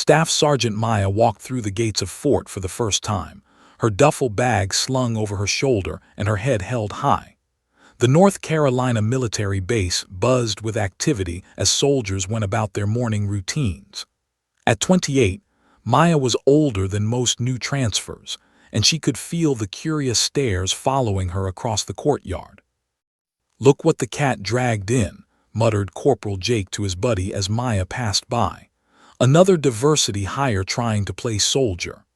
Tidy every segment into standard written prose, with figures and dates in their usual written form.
Staff Sergeant Maya walked through the gates of Fort for the first time, her duffel bag slung over her shoulder and her head held high. The North Carolina military base buzzed with activity as soldiers went about their morning routines. At 28, Maya was older than most new transfers, and she could feel the curious stares following her across the courtyard. "Look what the cat dragged in," muttered Corporal Jake to his buddy as Maya passed by. Another diversity hire trying to play soldier.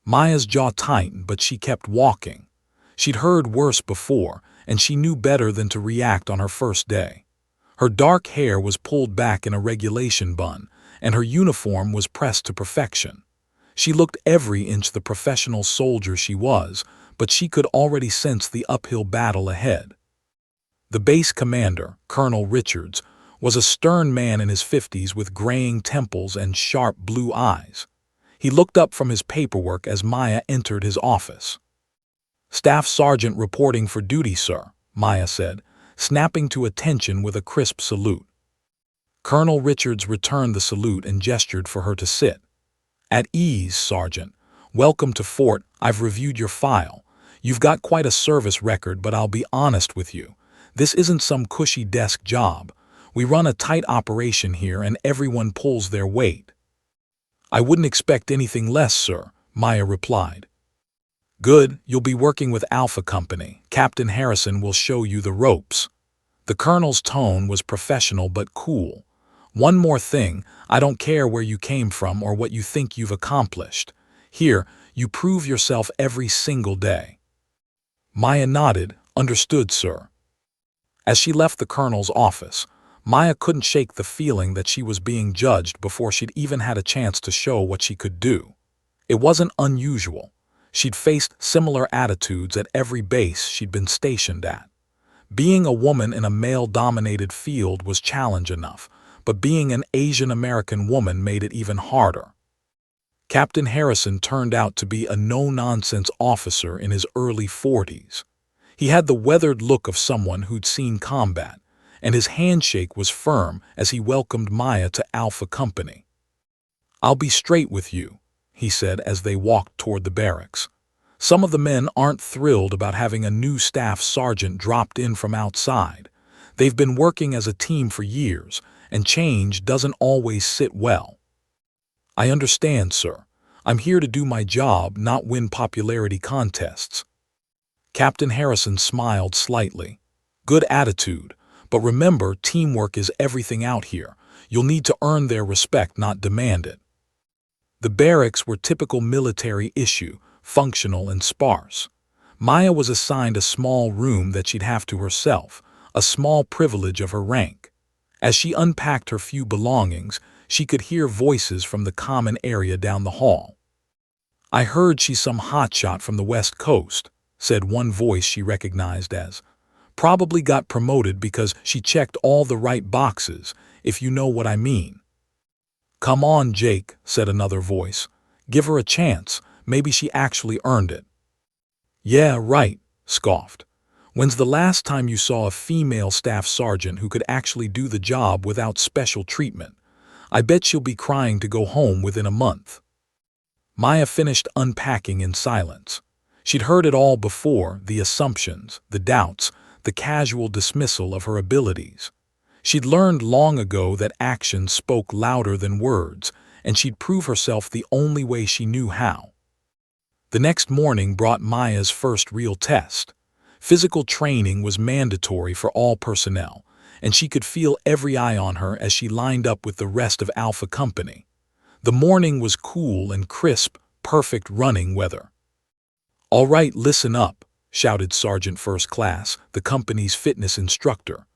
Maya's jaw tightened, but she kept walking. She'd heard worse before, and she knew better than to react on her first day. Her dark hair was pulled back in a regulation bun, and her uniform was pressed to perfection. She looked every inch the professional soldier she was, but she could already sense the uphill battle ahead. The base commander, Colonel Richards, was a stern man in his 50s with graying temples and sharp blue eyes. He looked up from his paperwork as Maya entered his office. "Staff Sergeant reporting for duty, sir," Maya said, snapping to attention with a crisp salute. Colonel Richards returned the salute and gestured for her to sit. "At ease, Sergeant. Welcome to Fort. I've reviewed your file. You've got quite a service record, but I'll be honest with you. This isn't some cushy desk job. We run a tight operation here and everyone pulls their weight." "I wouldn't expect anything less, sir," Maya replied. "Good, you'll be working with Alpha Company. Captain Harrison will show you the ropes." The colonel's tone was professional but cool. "One more thing, I don't care where you came from or what you think you've accomplished. Here, you prove yourself every single day." Maya nodded. "Understood, sir." As she left the colonel's office, Maya couldn't shake the feeling that she was being judged before she'd even had a chance to show what she could do. It wasn't unusual. She'd faced similar attitudes at every base she'd been stationed at. Being a woman in a male-dominated field was challenge enough, but being an Asian American woman made it even harder. Captain Harrison turned out to be a no-nonsense officer in his early 40s. He had the weathered look of someone who'd seen combat, and his handshake was firm as he welcomed Maya to Alpha Company. "I'll be straight with you," he said as they walked toward the barracks. "Some of the men aren't thrilled about having a new staff sergeant dropped in from outside. They've been working as a team for years, and change doesn't always sit well." "I understand, sir. I'm here to do my job, not win popularity contests." Captain Harrison smiled slightly. "Good attitude. But remember, teamwork is everything out here. You'll need to earn their respect, not demand it." The barracks were typical military issue, functional and sparse. Maya was assigned a small room that she'd have to herself, a small privilege of her rank. As she unpacked her few belongings, she could hear voices from the common area down the hall. "I heard she's some hotshot from the West Coast," said one voice she recognized as. "Probably got promoted because she checked all the right boxes, if you know what I mean." "Come on, Jake," said another voice. "Give her a chance. Maybe she actually earned it." "Yeah, right," scoffed. "When's the last time you saw a female staff sergeant who could actually do the job without special treatment? I bet she'll be crying to go home within a month." Maya finished unpacking in silence. She'd heard it all before, the assumptions, the doubts, the casual dismissal of her abilities. She'd learned long ago that actions spoke louder than words, and she'd prove herself the only way she knew how. The next morning brought Maya's first real test. Physical training was mandatory for all personnel, and she could feel every eye on her as she lined up with the rest of Alpha Company. The morning was cool and crisp, perfect running weather. "All right, listen up," shouted Sergeant First Class, the company's fitness instructor.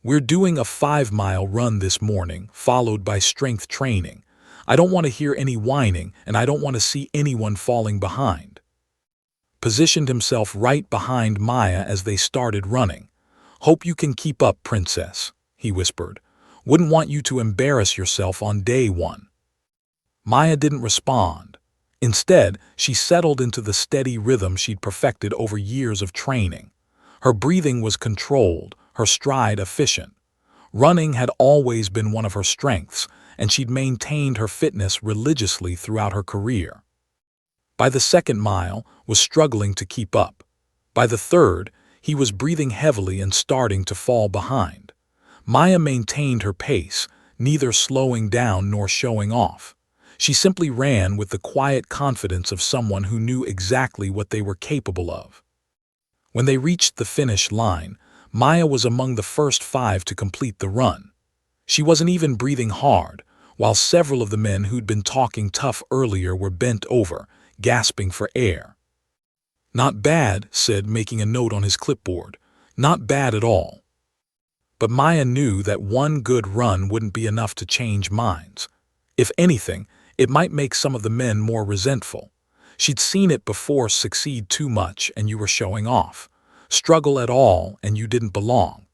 "We're doing a 5-mile run this morning, followed by strength training. I don't want to hear any whining, and I don't want to see anyone falling behind." Positioned himself right behind Maya as they started running. "Hope you can keep up, princess," he whispered. "Wouldn't want you to embarrass yourself on day one." Maya didn't respond. Instead, she settled into the steady rhythm she'd perfected over years of training. Her breathing was controlled, her stride efficient. Running had always been one of her strengths, and she'd maintained her fitness religiously throughout her career. By the second mile, was struggling to keep up. By the third, he was breathing heavily and starting to fall behind. Maya maintained her pace, neither slowing down nor showing off. She simply ran with the quiet confidence of someone who knew exactly what they were capable of. When they reached the finish line, Maya was among the first 5 to complete the run. She wasn't even breathing hard, while several of the men who'd been talking tough earlier were bent over, gasping for air. "Not bad," said, making a note on his clipboard. "Not bad at all." But Maya knew that one good run wouldn't be enough to change minds. If anything, it might make some of the men more resentful. She'd seen it before: succeed too much and you were showing off. Struggle at all and you didn't belong.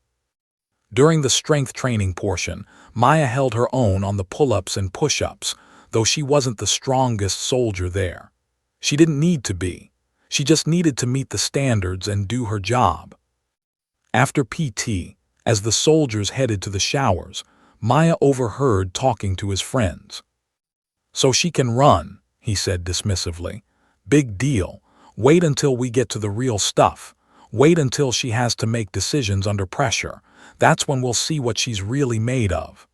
During the strength training portion, Maya held her own on the pull-ups and push-ups, though she wasn't the strongest soldier there. She didn't need to be. She just needed to meet the standards and do her job. After PT, as the soldiers headed to the showers, Maya overheard talking to his friends. "So she can run," he said dismissively. "Big deal. Wait until we get to the real stuff. Wait until she has to make decisions under pressure. That's when we'll see what she's really made of."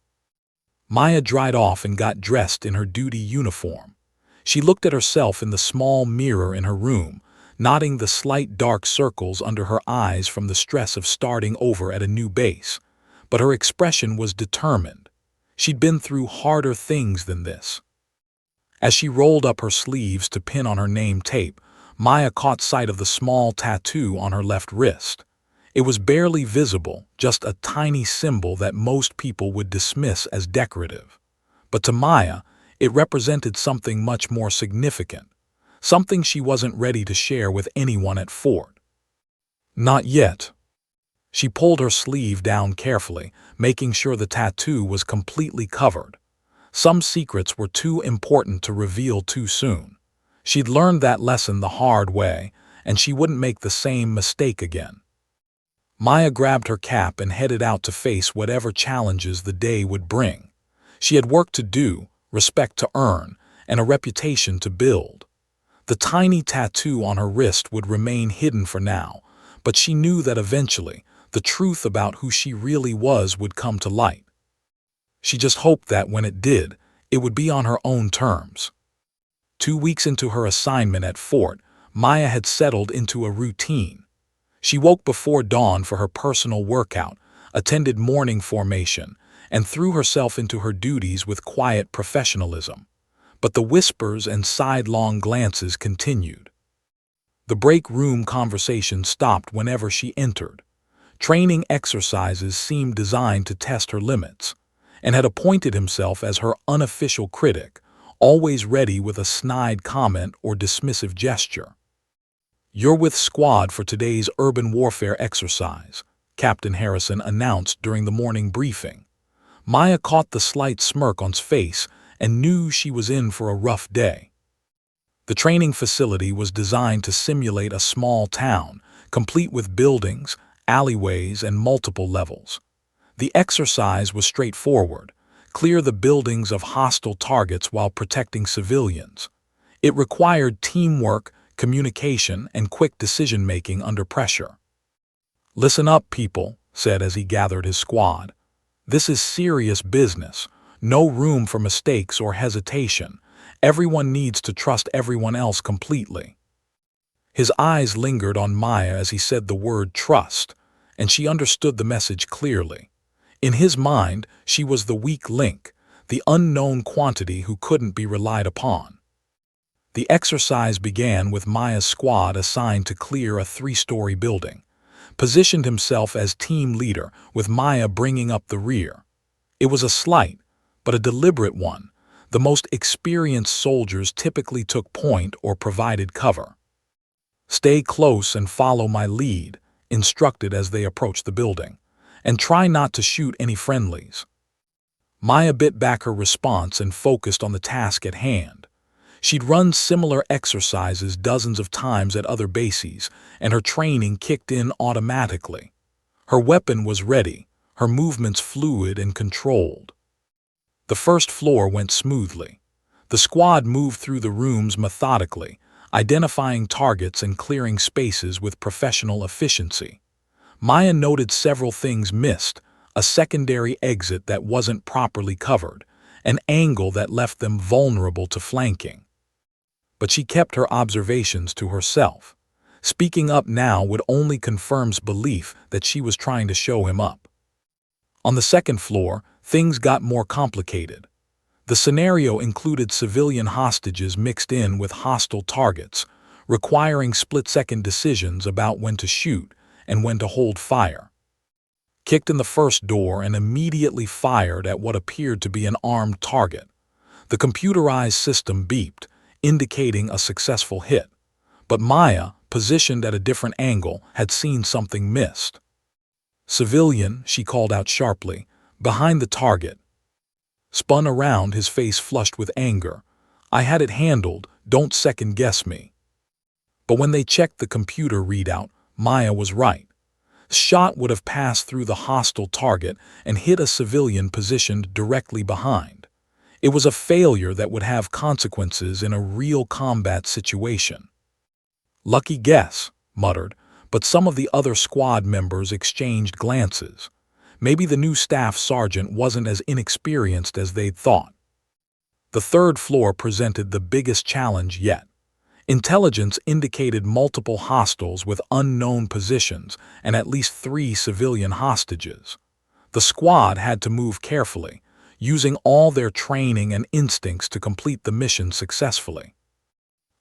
Maya dried off and got dressed in her duty uniform. She looked at herself in the small mirror in her room, noting the slight dark circles under her eyes from the stress of starting over at a new base. But her expression was determined. She'd been through harder things than this. As she rolled up her sleeves to pin on her name tape, Maya caught sight of the small tattoo on her left wrist. It was barely visible, just a tiny symbol that most people would dismiss as decorative. But to Maya, it represented something much more significant, something she wasn't ready to share with anyone at Fort. Not yet. She pulled her sleeve down carefully, making sure the tattoo was completely covered. Some secrets were too important to reveal too soon. She'd learned that lesson the hard way, and she wouldn't make the same mistake again. Maya grabbed her cap and headed out to face whatever challenges the day would bring. She had work to do, respect to earn, and a reputation to build. The tiny tattoo on her wrist would remain hidden for now, but she knew that eventually the truth about who she really was would come to light. She just hoped that when it did, it would be on her own terms. 2 weeks into her assignment at Fort, Maya had settled into a routine. She woke before dawn for her personal workout, attended morning formation, and threw herself into her duties with quiet professionalism. But the whispers and sidelong glances continued. The break room conversation stopped whenever she entered. Training exercises seemed designed to test her limits, and had appointed himself as her unofficial critic, always ready with a snide comment or dismissive gesture. "You're with squad for today's urban warfare exercise," Captain Harrison announced during the morning briefing. Maya caught the slight smirk on his face and knew she was in for a rough day. The training facility was designed to simulate a small town, complete with buildings, alleyways, and multiple levels. The exercise was straightforward: clear the buildings of hostile targets while protecting civilians. It required teamwork, communication, and quick decision-making under pressure. "Listen up, people," said as he gathered his squad. "This is serious business. No room for mistakes or hesitation. Everyone needs to trust everyone else completely." His eyes lingered on Maya as he said the word trust, and she understood the message clearly. In his mind, she was the weak link, the unknown quantity who couldn't be relied upon. The exercise began with Maya's squad assigned to clear a 3-story building. Positioned himself as team leader, with Maya bringing up the rear. It was a slight, but a deliberate one. The most experienced soldiers typically took point or provided cover. "Stay close and follow my lead," instructed as they approached the building. "And try not to shoot any friendlies." Maya bit back her response and focused on the task at hand. She'd run similar exercises dozens of times at other bases, and her training kicked in automatically. Her weapon was ready, her movements fluid and controlled. The first floor went smoothly. The squad moved through the rooms methodically, identifying targets and clearing spaces with professional efficiency. Maya noted several things missed: a secondary exit that wasn't properly covered, an angle that left them vulnerable to flanking. But she kept her observations to herself. Speaking up now would only confirm belief that she was trying to show him up. On the second floor, things got more complicated. The scenario included civilian hostages mixed in with hostile targets, requiring split-second decisions about when to shoot and when to hold fire. Kicked in the first door and immediately fired at what appeared to be an armed target. The computerized system beeped, indicating a successful hit. But Maya, positioned at a different angle, had seen something missed. "Civilian," she called out sharply, behind the target. Spun around, his face flushed with anger. "I had it handled, don't second-guess me." But when they checked the computer readout, Maya was right. Shot would have passed through the hostile target and hit a civilian positioned directly behind. It was a failure that would have consequences in a real combat situation. "Lucky guess," muttered, but some of the other squad members exchanged glances. Maybe the new staff sergeant wasn't as inexperienced as they'd thought. The third floor presented the biggest challenge yet. Intelligence indicated multiple hostiles with unknown positions and at least 3 civilian hostages. The squad had to move carefully, using all their training and instincts to complete the mission successfully.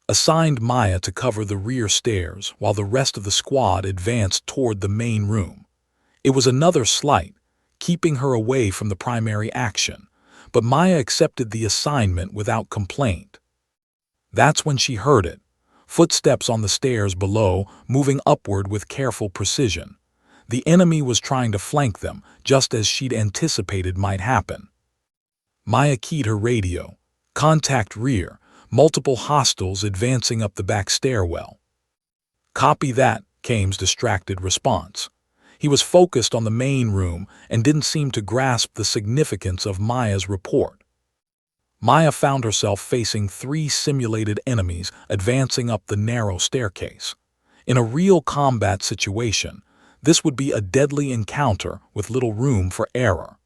Assigned Maya to cover the rear stairs while the rest of the squad advanced toward the main room. It was another slight, keeping her away from the primary action, but Maya accepted the assignment without complaint. That's when she heard it. Footsteps on the stairs below, moving upward with careful precision. The enemy was trying to flank them, just as she'd anticipated might happen. Maya keyed her radio. "Contact rear. Multiple hostiles advancing up the back stairwell." "Copy that," came's distracted response. He was focused on the main room and didn't seem to grasp the significance of Maya's report. Maya found herself facing 3 simulated enemies advancing up the narrow staircase. In a real combat situation, this would be a deadly encounter with little room for error.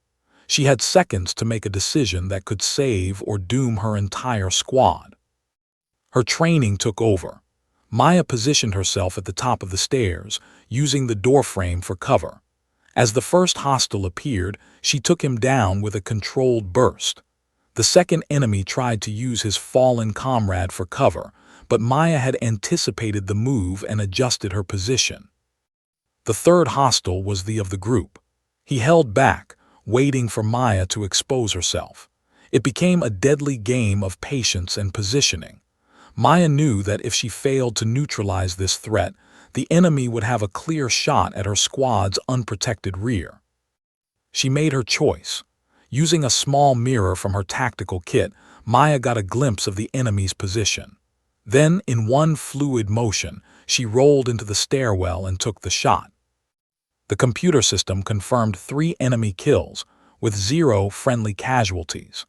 She had seconds to make a decision that could save or doom her entire squad. Her training took over. Maya positioned herself at the top of the stairs, using the doorframe for cover. As the first hostile appeared, she took him down with a controlled burst. The second enemy tried to use his fallen comrade for cover, but Maya had anticipated the move and adjusted her position. The third hostile was the of the group. He held back, waiting for Maya to expose herself. It became a deadly game of patience and positioning. Maya knew that if she failed to neutralize this threat, the enemy would have a clear shot at her squad's unprotected rear. She made her choice. Using a small mirror from her tactical kit, Maya got a glimpse of the enemy's position. Then, in one fluid motion, she rolled into the stairwell and took the shot. The computer system confirmed 3 enemy kills, with 0 friendly casualties.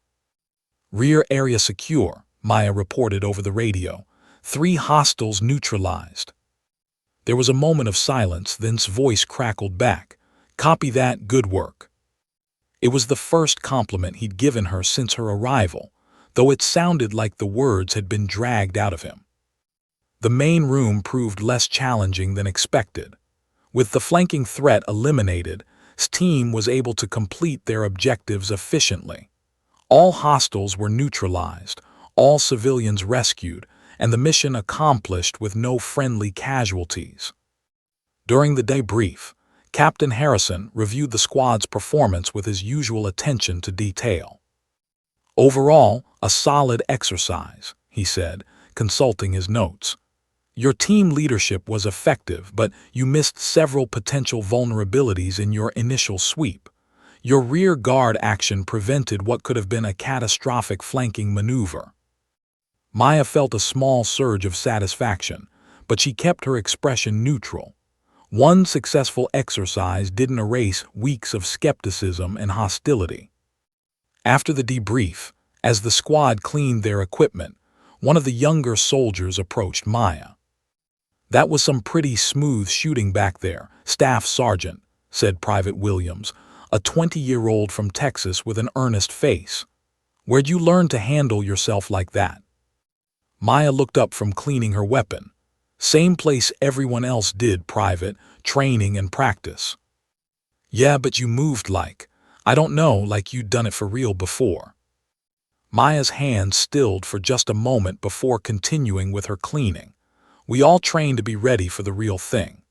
"Rear area secure," Maya reported over the radio. 3 hostiles neutralized. There was a moment of silence, then's voice crackled back. "Copy that, good work." It was the first compliment he'd given her since her arrival, though it sounded like the words had been dragged out of him. The main room proved less challenging than expected. With the flanking threat eliminated, his team was able to complete their objectives efficiently. All hostiles were neutralized, all civilians rescued, and the mission accomplished with no friendly casualties. During the debrief, Captain Harrison reviewed the squad's performance with his usual attention to detail. "Overall, a solid exercise," he said, consulting his notes. "Your team leadership was effective, but you missed several potential vulnerabilities in your initial sweep. Your rear guard action prevented what could have been a catastrophic flanking maneuver." Maya felt a small surge of satisfaction, but she kept her expression neutral. One successful exercise didn't erase weeks of skepticism and hostility. After the debrief, as the squad cleaned their equipment, one of the younger soldiers approached Maya. "That was some pretty smooth shooting back there, Staff Sergeant," said Private Williams, a 20-year-old from Texas with an earnest face. "Where'd you learn to handle yourself like that?" Maya looked up from cleaning her weapon. "Same place everyone else did, Private, training and practice." "Yeah, but you moved I don't know, like you'd done it for real before." Maya's hand stilled for just a moment before continuing with her cleaning. "We all train to be ready for the real thing."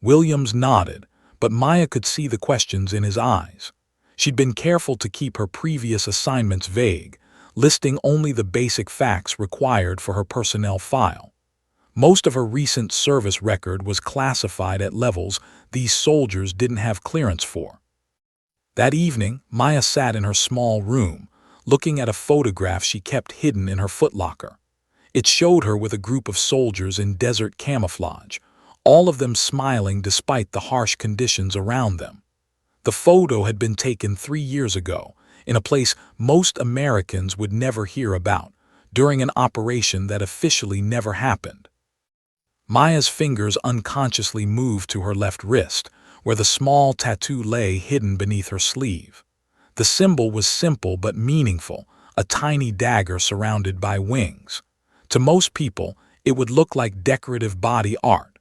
Williams nodded, but Maya could see the questions in his eyes. She'd been careful to keep her previous assignments vague, listing only the basic facts required for her personnel file. Most of her recent service record was classified at levels these soldiers didn't have clearance for. That evening, Maya sat in her small room, looking at a photograph she kept hidden in her footlocker. It showed her with a group of soldiers in desert camouflage, all of them smiling despite the harsh conditions around them. The photo had been taken 3 years ago, in a place most Americans would never hear about, during an operation that officially never happened. Maya's fingers unconsciously moved to her left wrist, where the small tattoo lay hidden beneath her sleeve. The symbol was simple but meaningful, a tiny dagger surrounded by wings. To most people, it would look like decorative body art,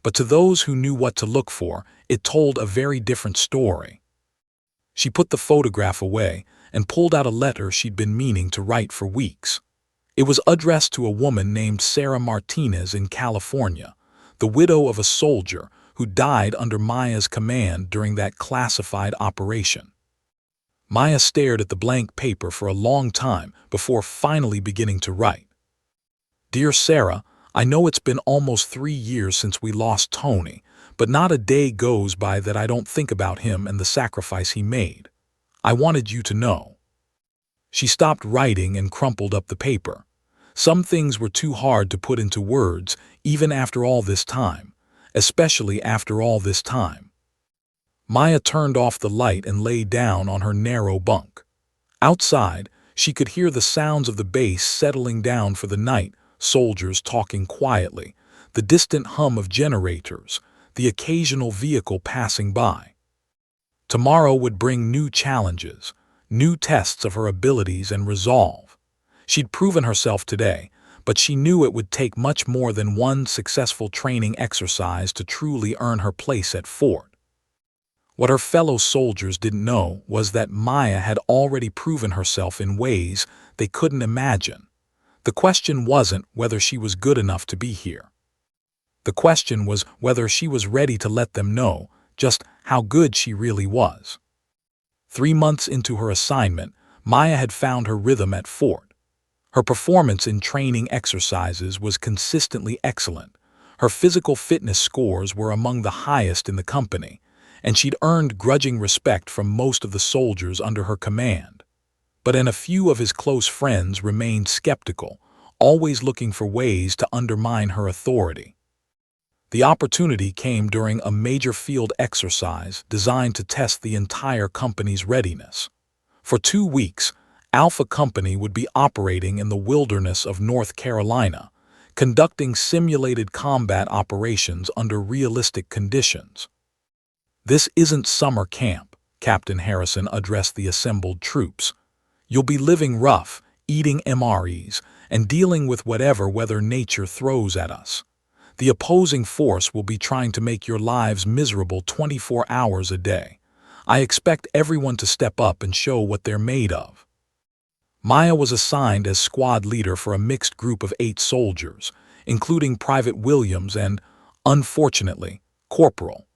but to those who knew what to look for, it told a very different story. She put the photograph away and pulled out a letter she'd been meaning to write for weeks. It was addressed to a woman named Sarah Martinez in California, the widow of a soldier who died under Maya's command during that classified operation. Maya stared at the blank paper for a long time before finally beginning to write. "Dear Sarah, I know it's been almost 3 years since we lost Tony, but not a day goes by that I don't think about him and the sacrifice he made. I wanted you to know." She stopped writing and crumpled up the paper. Some things were too hard to put into words, even after all this time, especially after all this time. Maya turned off the light and lay down on her narrow bunk. Outside, she could hear the sounds of the base settling down for the night, soldiers talking quietly, the distant hum of generators, the occasional vehicle passing by. Tomorrow would bring new challenges, new tests of her abilities and resolve. She'd proven herself today, but she knew it would take much more than one successful training exercise to truly earn her place at Fort. What her fellow soldiers didn't know was that Maya had already proven herself in ways they couldn't imagine. The question wasn't whether she was good enough to be here. The question was whether she was ready to let them know just how good she really was. 3 months into her assignment, Maya had found her rhythm at Fort. Her performance in training exercises was consistently excellent. Her physical fitness scores were among the highest in the company, and she'd earned grudging respect from most of the soldiers under her command. But a few of his close friends remained skeptical, always looking for ways to undermine her authority. The opportunity came during a major field exercise designed to test the entire company's readiness. For 2 weeks, Alpha Company would be operating in the wilderness of North Carolina, conducting simulated combat operations under realistic conditions. "This isn't summer camp," Captain Harrison addressed the assembled troops. "You'll be living rough, eating MREs, and dealing with whatever weather nature throws at us. The opposing force will be trying to make your lives miserable 24 hours a day. I expect everyone to step up and show what they're made of." Maya was assigned as squad leader for a mixed group of 8 soldiers, including Private Williams and, unfortunately, Corporal.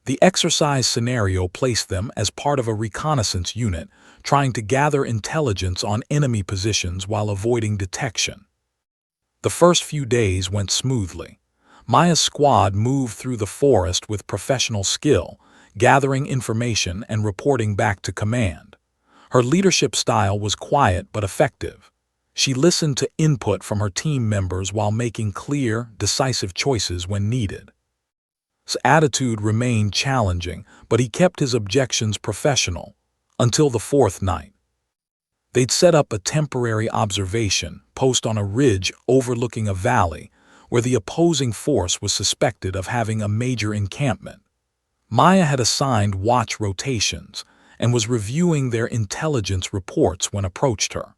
The exercise scenario placed them as part of a reconnaissance unit trying to gather intelligence on enemy positions while avoiding detection. The first few days went smoothly. Maya's squad moved through the forest with professional skill, gathering information and reporting back to command. Her leadership style was quiet but effective. She listened to input from her team members while making clear, decisive choices when needed. His attitude remained challenging, but he kept his objections professional, until the 4th night. They'd set up a temporary observation post on a ridge overlooking a valley where the opposing force was suspected of having a major encampment. Maya had assigned watch rotations and was reviewing their intelligence reports when approached her.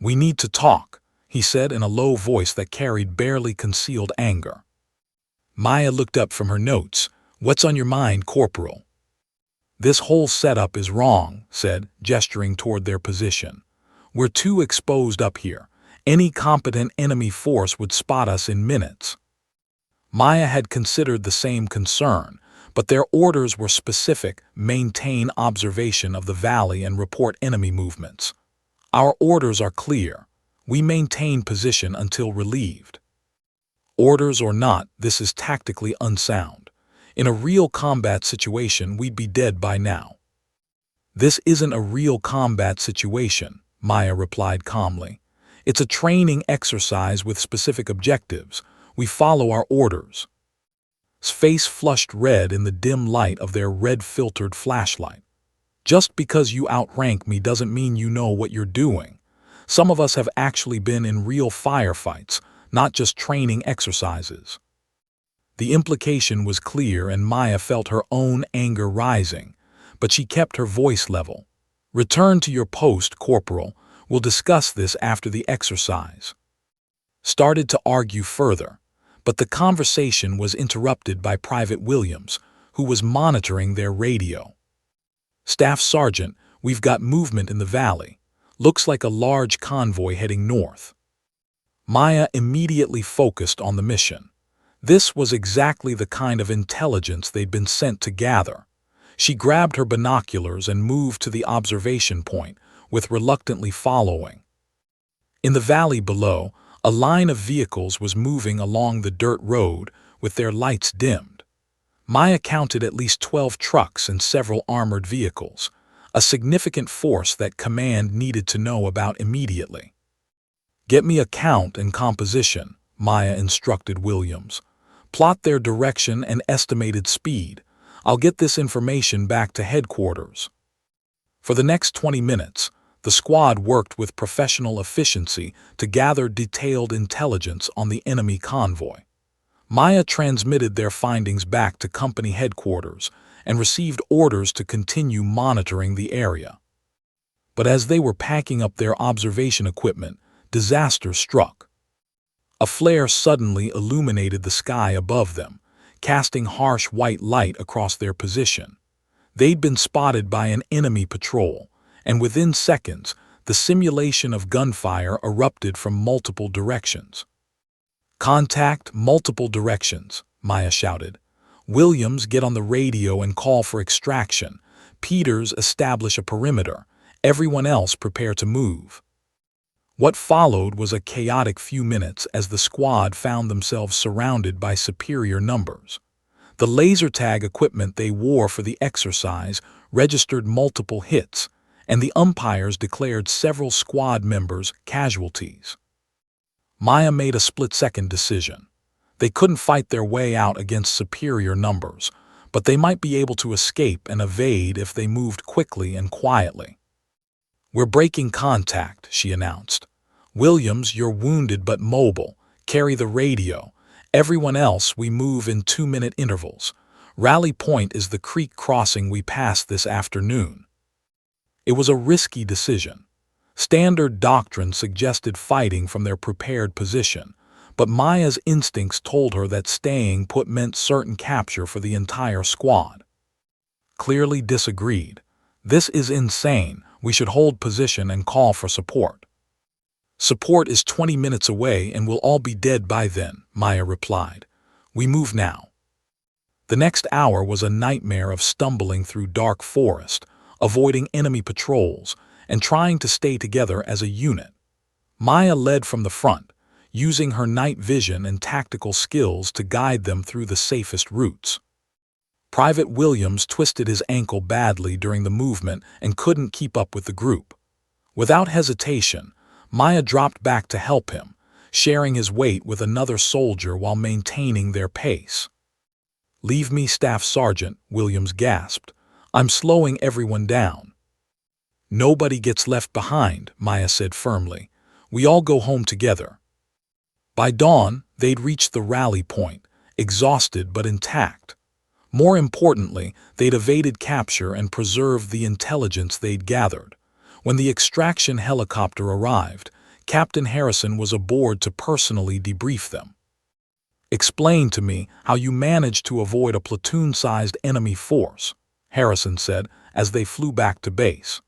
"We need to talk," he said in a low voice that carried barely concealed anger. Maya looked up from her notes. "What's on your mind, Corporal?" "This whole setup is wrong," said, gesturing toward their position. "We're too exposed up here. Any competent enemy force would spot us in minutes." Maya had considered the same concern, but their orders were specific: maintain observation of the valley and report enemy movements. "Our orders are clear. We maintain position until relieved." "Orders or not, this is tactically unsound. In a real combat situation, we'd be dead by now." "This isn't a real combat situation," Maya replied calmly. "It's a training exercise with specific objectives. We follow our orders." His face flushed red in the dim light of their red-filtered flashlight. "Just because you outrank me doesn't mean you know what you're doing. Some of us have actually been in real firefights, not just training exercises." The implication was clear, and Maya felt her own anger rising, but she kept her voice level. "Return to your post, Corporal. We'll discuss this after the exercise." Started to argue further, but the conversation was interrupted by Private Williams, who was monitoring their radio. "Staff Sergeant, we've got movement in the valley. Looks like a large convoy heading north." Maya immediately focused on the mission. This was exactly the kind of intelligence they'd been sent to gather. She grabbed her binoculars and moved to the observation point, with reluctantly following. In the valley below, a line of vehicles was moving along the dirt road with their lights dimmed. Maya counted at least 12 trucks and several armored vehicles, a significant force that command needed to know about immediately. "Get me a count and composition," Maya instructed Williams. "Plot their direction and estimated speed. I'll get this information back to headquarters." For the next 20 minutes, the squad worked with professional efficiency to gather detailed intelligence on the enemy convoy. Maya transmitted their findings back to company headquarters and received orders to continue monitoring the area. But as they were packing up their observation equipment, disaster struck. A flare suddenly illuminated the sky above them, casting harsh white light across their position. They'd been spotted by an enemy patrol, and within seconds, the simulation of gunfire erupted from multiple directions. "Contact multiple directions," Maya shouted. "Williams, get on the radio and call for extraction. Peters, establish a perimeter. Everyone else prepare to move." What followed was a chaotic few minutes as the squad found themselves surrounded by superior numbers. The laser tag equipment they wore for the exercise registered multiple hits, and the umpires declared several squad members casualties. Maya made a split-second decision. They couldn't fight their way out against superior numbers, but they might be able to escape and evade if they moved quickly and quietly. "We're breaking contact," she announced. "Williams, you're wounded but mobile. Carry the radio. Everyone else, we move in 2-minute intervals. Rally point is the creek crossing we passed this afternoon." It was a risky decision. Standard doctrine suggested fighting from their prepared position, but Maya's instincts told her that staying put meant certain capture for the entire squad. Clearly disagreed. "This is insane. We should hold position and call for support." "Support is 20 minutes away and we'll all be dead by then," Maya replied. "We move now." The next hour was a nightmare of stumbling through dark forest, avoiding enemy patrols, and trying to stay together as a unit. Maya led from the front, using her night vision and tactical skills to guide them through the safest routes. Private Williams twisted his ankle badly during the movement and couldn't keep up with the group. Without hesitation, Maya dropped back to help him, sharing his weight with another soldier while maintaining their pace. "Leave me, Staff Sergeant," Williams gasped. "I'm slowing everyone down." "Nobody gets left behind," Maya said firmly. "We all go home together." By dawn, they'd reached the rally point, exhausted but intact. More importantly, they'd evaded capture and preserved the intelligence they'd gathered. When the extraction helicopter arrived, Captain Harrison was aboard to personally debrief them. "Explain to me how you managed to avoid a platoon-sized enemy force," Harrison said as they flew back to base.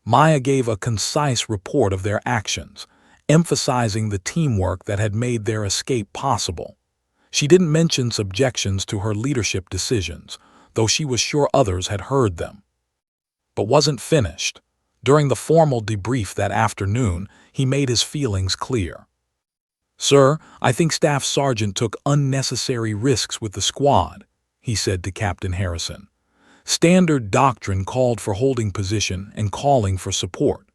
Maya gave a concise report of their actions, emphasizing the teamwork that had made their escape possible. She didn't mention objections to her leadership decisions, though she was sure others had heard them. But wasn't finished. During the formal debrief that afternoon, he made his feelings clear. "Sir, I think Staff Sergeant took unnecessary risks with the squad," he said to Captain Harrison. "Standard doctrine called for holding position and calling for support."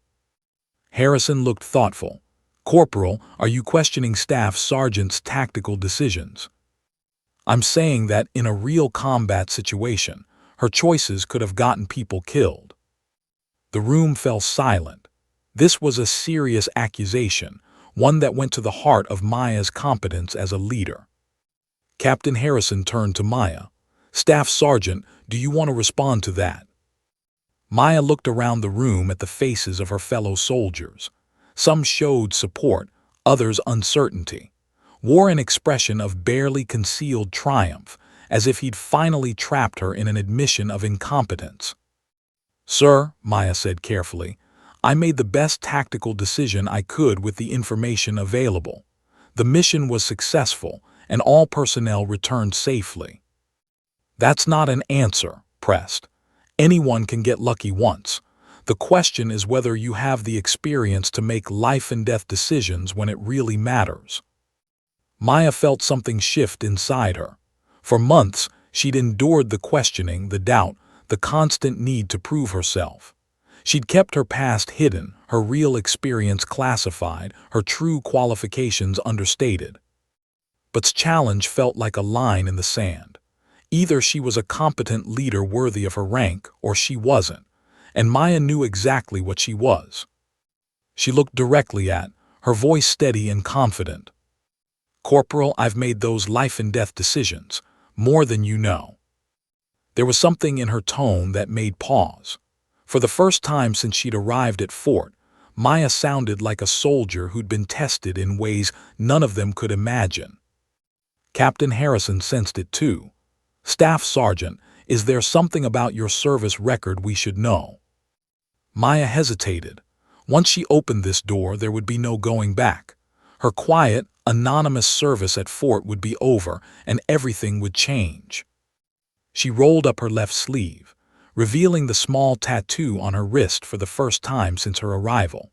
Harrison looked thoughtful. "Corporal, are you questioning Staff Sergeant's tactical decisions?" "I'm saying that in a real combat situation, her choices could have gotten people killed." The room fell silent. This was a serious accusation, one that went to the heart of Maya's competence as a leader. Captain Harrison turned to Maya. "Staff Sergeant, do you want to respond to that?" Maya looked around the room at the faces of her fellow soldiers. Some showed support, others uncertainty. Wore an expression of barely concealed triumph, as if he'd finally trapped her in an admission of incompetence. "Sir," Maya said carefully, "I made the best tactical decision I could with the information available. The mission was successful, and all personnel returned safely." "That's not an answer," pressed. "Anyone can get lucky once. The question is whether you have the experience to make life-and-death decisions when it really matters." Maya felt something shift inside her. For months, she'd endured the questioning, the doubt, the constant need to prove herself. She'd kept her past hidden, her real experience classified, her true qualifications understated. But's challenge felt like a line in the sand. Either she was a competent leader worthy of her rank, or she wasn't, and Maya knew exactly what she was. She looked directly at, her voice steady and confident. "Corporal, I've made those life-and-death decisions, more than you know." There was something in her tone that made pause. For the first time since she'd arrived at Fort, Maya sounded like a soldier who'd been tested in ways none of them could imagine. Captain Harrison sensed it too. "Staff Sergeant, is there something about your service record we should know?" Maya hesitated. Once she opened this door, there would be no going back. Her quiet, anonymous service at Fort would be over, and everything would change. She rolled up her left sleeve, revealing the small tattoo on her wrist for the first time since her arrival.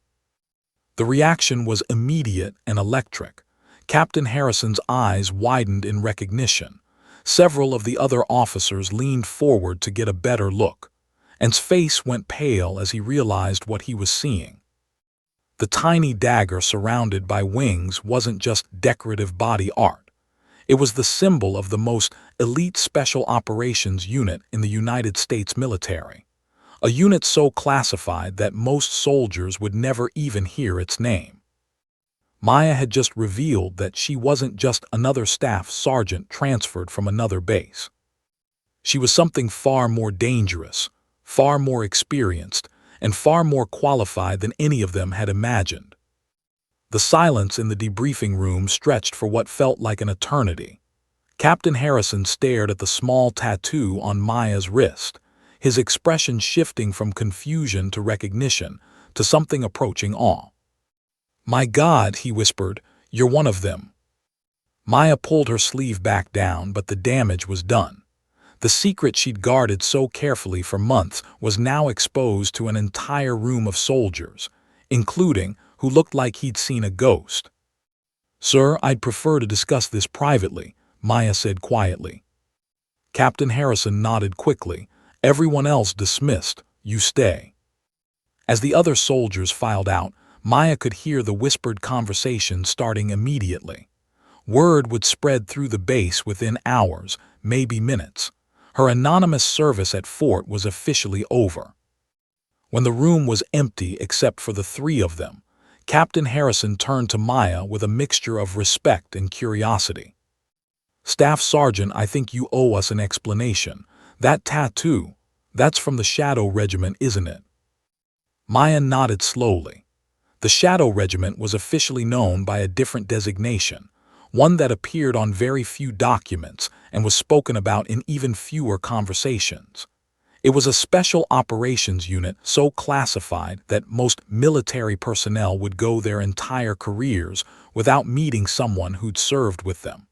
The reaction was immediate and electric. Captain Harrison's eyes widened in recognition. Several of the other officers leaned forward to get a better look, and his face went pale as he realized what he was seeing. The tiny dagger surrounded by wings wasn't just decorative body art. It was the symbol of the most elite special operations unit in the United States military. A unit so classified that most soldiers would never even hear its name. Maya had just revealed that she wasn't just another staff sergeant transferred from another base. She was something far more dangerous, far more experienced, and far more qualified than any of them had imagined. The silence in the debriefing room stretched for what felt like an eternity. Captain Harrison stared at the small tattoo on Maya's wrist, his expression shifting from confusion to recognition, to something approaching awe. "My God," he whispered, "you're one of them." Maya pulled her sleeve back down, but the damage was done. The secret she'd guarded so carefully for months was now exposed to an entire room of soldiers, including who looked like he'd seen a ghost. "Sir, I'd prefer to discuss this privately," Maya said quietly. Captain Harrison nodded quickly. "Everyone else dismissed. You stay." As the other soldiers filed out, Maya could hear the whispered conversation starting immediately. Word would spread through the base within hours, maybe minutes. Her anonymous service at Fort was officially over. When the room was empty except for the three of them, Captain Harrison turned to Maya with a mixture of respect and curiosity. "Staff Sergeant, I think you owe us an explanation. That tattoo, that's from the Shadow Regiment, isn't it?" Maya nodded slowly. The Shadow Regiment was officially known by a different designation, one that appeared on very few documents and was spoken about in even fewer conversations. It was a special operations unit so classified that most military personnel would go their entire careers without meeting someone who'd served with them.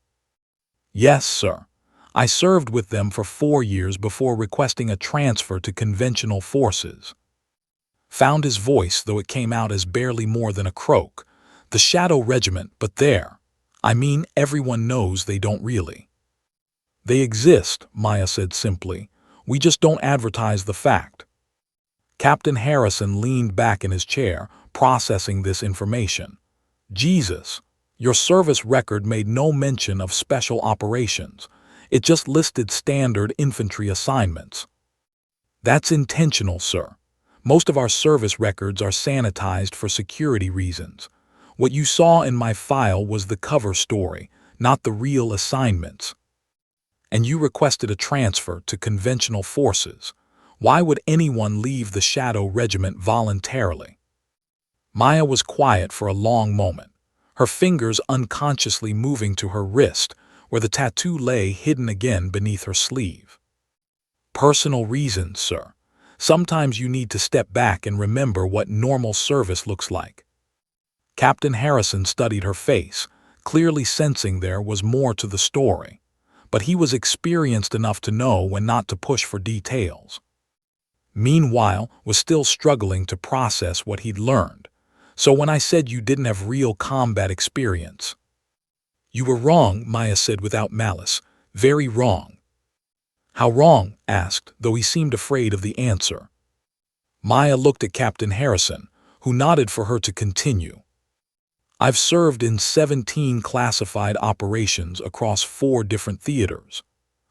"Yes, sir. I served with them for 4 years before requesting a transfer to conventional forces." Found his voice, though it came out as barely more than a croak. "The Shadow Regiment, but there. I mean, everyone knows they don't really." "They exist," Maya said simply. "We just don't advertise the fact." Captain Harrison leaned back in his chair, processing this information. "Jesus, your service record made no mention of special operations. It just listed standard infantry assignments." "That's intentional, sir. Most of our service records are sanitized for security reasons. What you saw in my file was the cover story, not the real assignments." "And you requested a transfer to conventional forces. Why would anyone leave the Shadow Regiment voluntarily?" Maya was quiet for a long moment, her fingers unconsciously moving to her wrist, where the tattoo lay hidden again beneath her sleeve. "Personal reasons, sir. Sometimes you need to step back and remember what normal service looks like." Captain Harrison studied her face, clearly sensing there was more to the story, but he was experienced enough to know when not to push for details. Meanwhile, was still struggling to process what he'd learned. "So when I said you didn't have real combat experience—" "You were wrong," Maya said without malice. "Very wrong." "How wrong?" asked, though he seemed afraid of the answer. Maya looked at Captain Harrison, who nodded for her to continue. "I've served in 17 classified operations across 4 different theaters.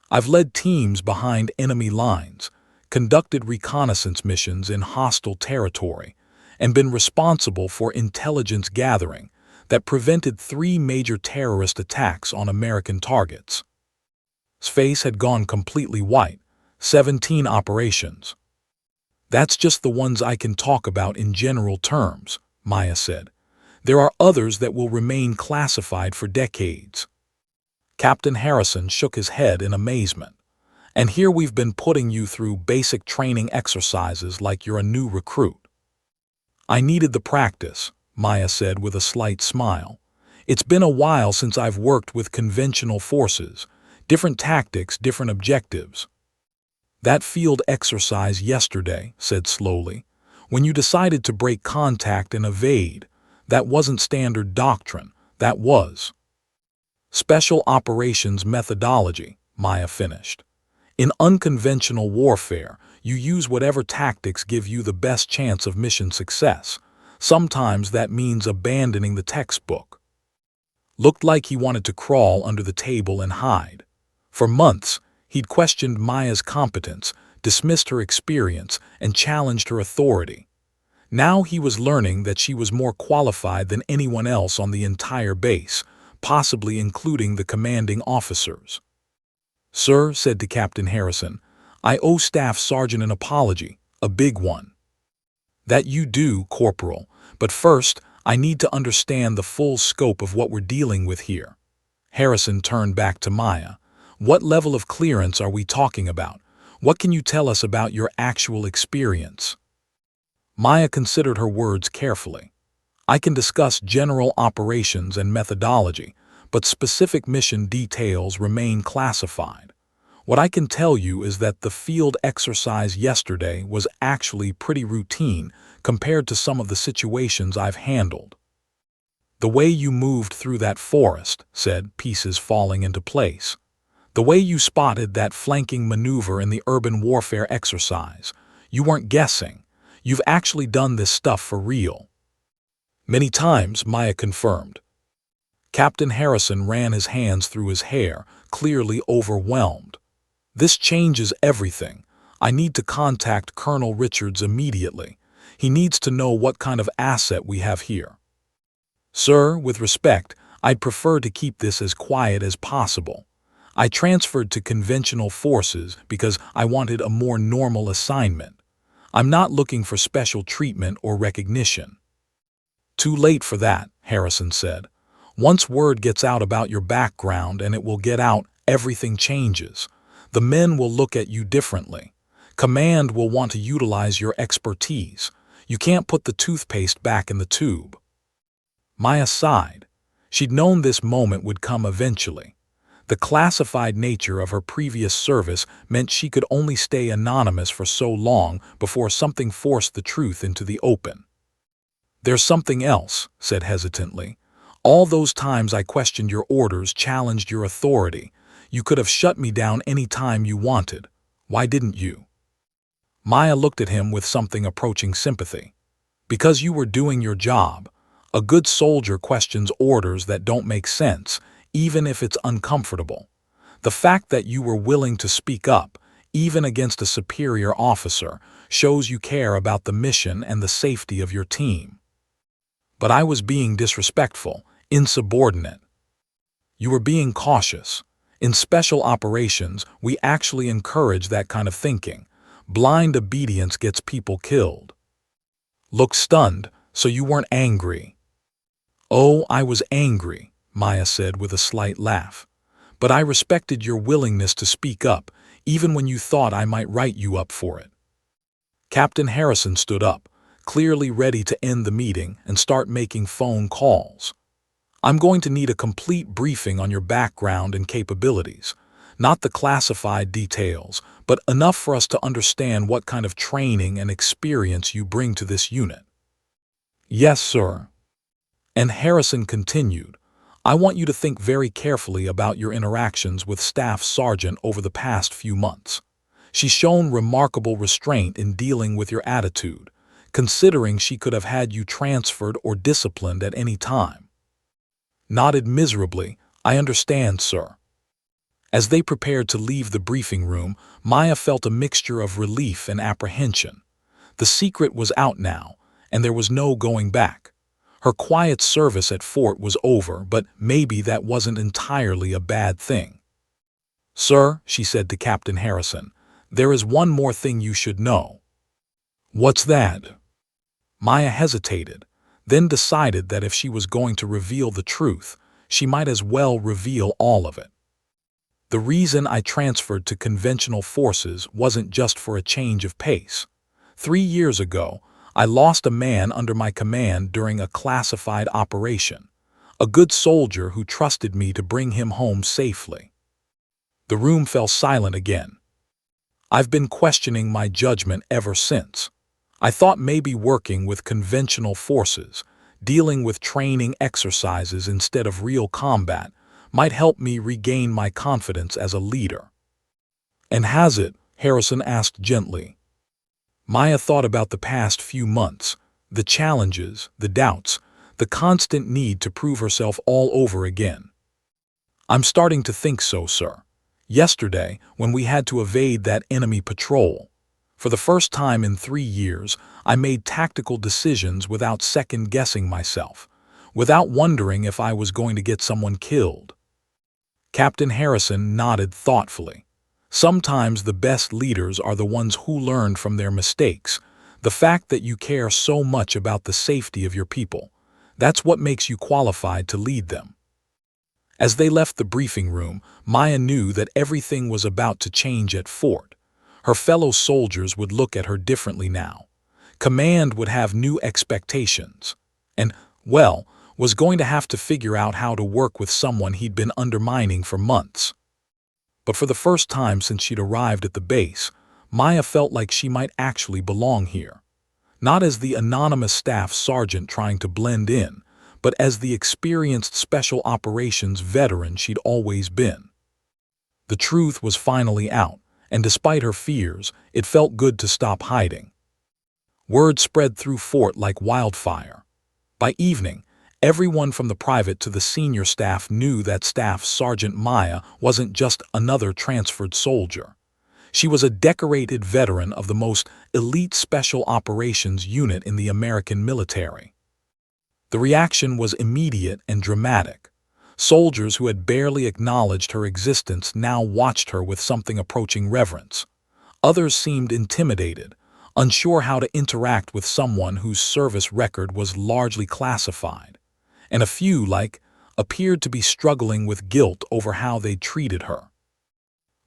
I've led teams behind enemy lines, conducted reconnaissance missions in hostile territory, and been responsible for intelligence gathering that prevented 3 major terrorist attacks on American targets." His face had gone completely white. 17 operations. "That's just the ones I can talk about in general terms," Maya said. "There are others that will remain classified for decades." Captain Harrison shook his head in amazement. "And here we've been putting you through basic training exercises like you're a new recruit." "I needed the practice," Maya said with a slight smile. "It's been a while since I've worked with conventional forces. Different tactics, different objectives." "That field exercise yesterday," said slowly, "when you decided to break contact and evade, that wasn't standard doctrine, that was special operations methodology," Maya finished. "In unconventional warfare, you use whatever tactics give you the best chance of mission success. Sometimes that means abandoning the textbook." Looked like he wanted to crawl under the table and hide. For months, he'd questioned Maya's competence, dismissed her experience, and challenged her authority. Now he was learning that she was more qualified than anyone else on the entire base, possibly including the commanding officers. "Sir," said to Captain Harrison, "I owe Staff Sergeant an apology, a big one." "That you do, Corporal, but first, I need to understand the full scope of what we're dealing with here." Harrison turned back to Maya. "What level of clearance are we talking about? What can you tell us about your actual experience?" Maya considered her words carefully. "I can discuss general operations and methodology, but specific mission details remain classified. What I can tell you is that the field exercise yesterday was actually pretty routine compared to some of the situations I've handled." "The way you moved through that forest," said, pieces falling into place. "The way you spotted that flanking maneuver in the urban warfare exercise. You weren't guessing. You've actually done this stuff for real." "Many times," Maya confirmed. Captain Harrison ran his hands through his hair, clearly overwhelmed. "This changes everything. I need to contact Colonel Richards immediately. He needs to know what kind of asset we have here. Sir, with respect, I'd prefer to keep this as quiet as possible. I transferred to conventional forces because I wanted a more normal assignment. I'm not looking for special treatment or recognition. Too late for that, Harrison said. Once word gets out about your background, and it will get out, everything changes. The men will look at you differently. Command will want to utilize your expertise. You can't put the toothpaste back in the tube. Maya sighed. She'd known this moment would come eventually. The classified nature of her previous service meant she could only stay anonymous for so long before something forced the truth into the open. There's something else, said hesitantly. All those times I questioned your orders, challenged your authority. You could have shut me down any time you wanted. Why didn't you? Maya looked at him with something approaching sympathy. Because you were doing your job. A good soldier questions orders that don't make sense, even if it's uncomfortable. The fact that you were willing to speak up, even against a superior officer, shows you care about the mission and the safety of your team. But I was being disrespectful, insubordinate. You were being cautious. In special operations, we actually encourage that kind of thinking. Blind obedience gets people killed. Looked stunned, so you weren't angry. Oh, I was angry, Maya said with a slight laugh. But I respected your willingness to speak up, even when you thought I might write you up for it. Captain Harrison stood up, clearly ready to end the meeting and start making phone calls. I'm going to need a complete briefing on your background and capabilities. Not the classified details, but enough for us to understand what kind of training and experience you bring to this unit. Yes, sir. And Harrison continued, I want you to think very carefully about your interactions with Staff Sergeant over the past few months. She's shown remarkable restraint in dealing with your attitude, considering she could have had you transferred or disciplined at any time. Nodded miserably, I understand, sir. As they prepared to leave the briefing room, Maya felt a mixture of relief and apprehension. The secret was out now, and there was no going back. Her quiet service at Fort was over, but maybe that wasn't entirely a bad thing. Sir, she said to Captain Harrison, there is one more thing you should know. What's that? Maya hesitated, then decided that if she was going to reveal the truth, she might as well reveal all of it. The reason I transferred to conventional forces wasn't just for a change of pace. 3 years ago, I lost a man under my command during a classified operation, a good soldier who trusted me to bring him home safely. The room fell silent again. I've been questioning my judgment ever since. I thought maybe working with conventional forces, dealing with training exercises instead of real combat, might help me regain my confidence as a leader. And has it? Harrison asked gently. Maya thought about the past few months, the challenges, the doubts, the constant need to prove herself all over again. I'm starting to think so, sir. Yesterday, when we had to evade that enemy patrol, for the first time in 3 years, I made tactical decisions without second-guessing myself, without wondering if I was going to get someone killed. Captain Harrison nodded thoughtfully. Sometimes the best leaders are the ones who learn from their mistakes. The fact that you care so much about the safety of your people, that's what makes you qualified to lead them. As they left the briefing room, Maya knew that everything was about to change at Fort. Her fellow soldiers would look at her differently now. Command would have new expectations. And, well, was going to have to figure out how to work with someone he'd been undermining for months. But for the first time since she'd arrived at the base, Maya felt like she might actually belong here. Not as the anonymous staff sergeant trying to blend in, but as the experienced special operations veteran she'd always been. The truth was finally out, and despite her fears, it felt good to stop hiding. Word spread through Fort like wildfire. By evening, everyone from the private to the senior staff knew that Staff Sergeant Maya wasn't just another transferred soldier. She was a decorated veteran of the most elite special operations unit in the American military. The reaction was immediate and dramatic. Soldiers who had barely acknowledged her existence now watched her with something approaching reverence. Others seemed intimidated, unsure how to interact with someone whose service record was largely classified. And a few, appeared to be struggling with guilt over how they treated her.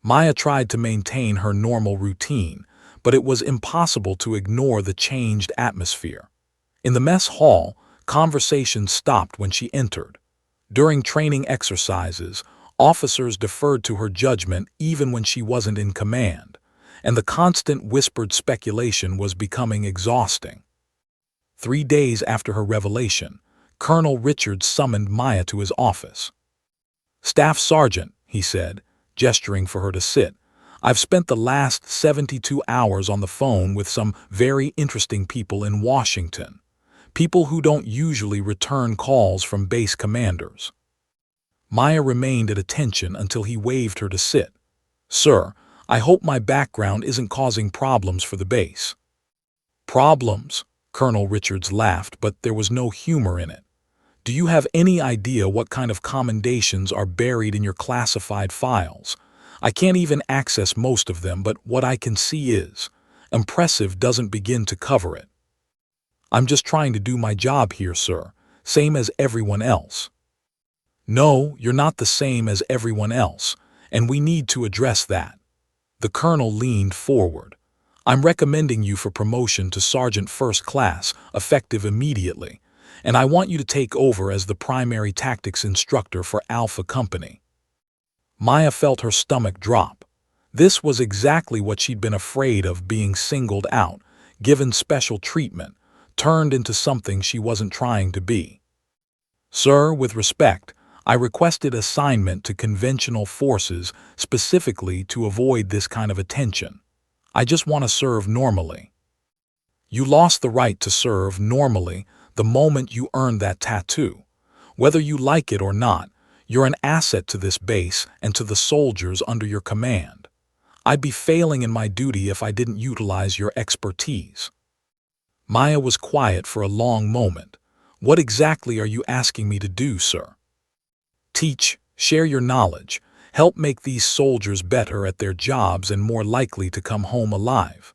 Maya tried to maintain her normal routine, but it was impossible to ignore the changed atmosphere. In the mess hall, conversation stopped when she entered. During training exercises, officers deferred to her judgment even when she wasn't in command, and the constant whispered speculation was becoming exhausting. 3 days after her revelation, Colonel Richards summoned Maya to his office. "Staff Sergeant," he said, gesturing for her to sit, "I've spent the last 72 hours on the phone with some very interesting people in Washington. People who don't usually return calls from base commanders." Maya remained at attention until he waved her to sit. "Sir, I hope my background isn't causing problems for the base." "Problems?" Colonel Richards laughed, but there was no humor in it. "Do you have any idea what kind of commendations are buried in your classified files? I can't even access most of them, but what I can see is impressive doesn't begin to cover it." "I'm just trying to do my job here, sir, same as everyone else." "No, you're not the same as everyone else, and we need to address that." The colonel leaned forward. "I'm recommending you for promotion to Sergeant First Class, effective immediately, and I want you to take over as the primary tactics instructor for Alpha Company." Maya felt her stomach drop. This was exactly what she'd been afraid of, being singled out, given special treatment, turned into something she wasn't trying to be. "Sir, with respect, I requested assignment to conventional forces specifically to avoid this kind of attention. I just want to serve normally." "You lost the right to serve normally the moment you earned that tattoo. Whether you like it or not, you're an asset to this base and to the soldiers under your command. I'd be failing in my duty if I didn't utilize your expertise." Maya was quiet for a long moment. "What exactly are you asking me to do, sir?" "Teach, share your knowledge, help make these soldiers better at their jobs and more likely to come home alive."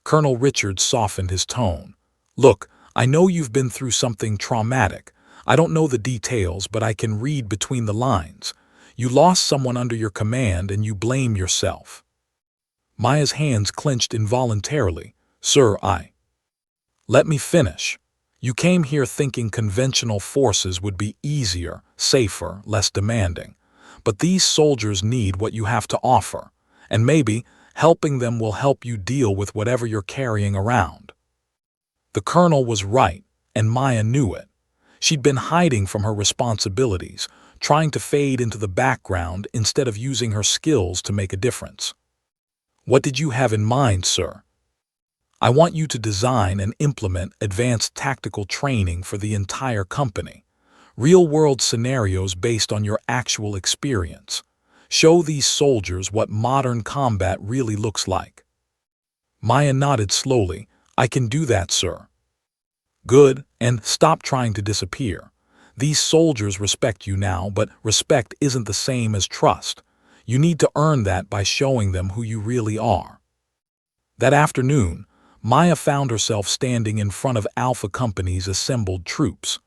Colonel Richards softened his tone. "Look, I know you've been through something traumatic. I don't know the details, but I can read between the lines. You lost someone under your command and you blame yourself." Maya's hands clenched involuntarily. "Sir, Let me finish. You came here thinking conventional forces would be easier, safer, less demanding. But these soldiers need what you have to offer, and maybe helping them will help you deal with whatever you're carrying around." The colonel was right, and Maya knew it. She'd been hiding from her responsibilities, trying to fade into the background instead of using her skills to make a difference. "What did you have in mind, sir?" "I want you to design and implement advanced tactical training for the entire company. Real-world scenarios based on your actual experience. Show these soldiers what modern combat really looks like." Maya nodded slowly. "I can do that, sir." "Good, and stop trying to disappear. These soldiers respect you now, but respect isn't the same as trust. You need to earn that by showing them who you really are." That afternoon, Maya found herself standing in front of Alpha Company's assembled troops.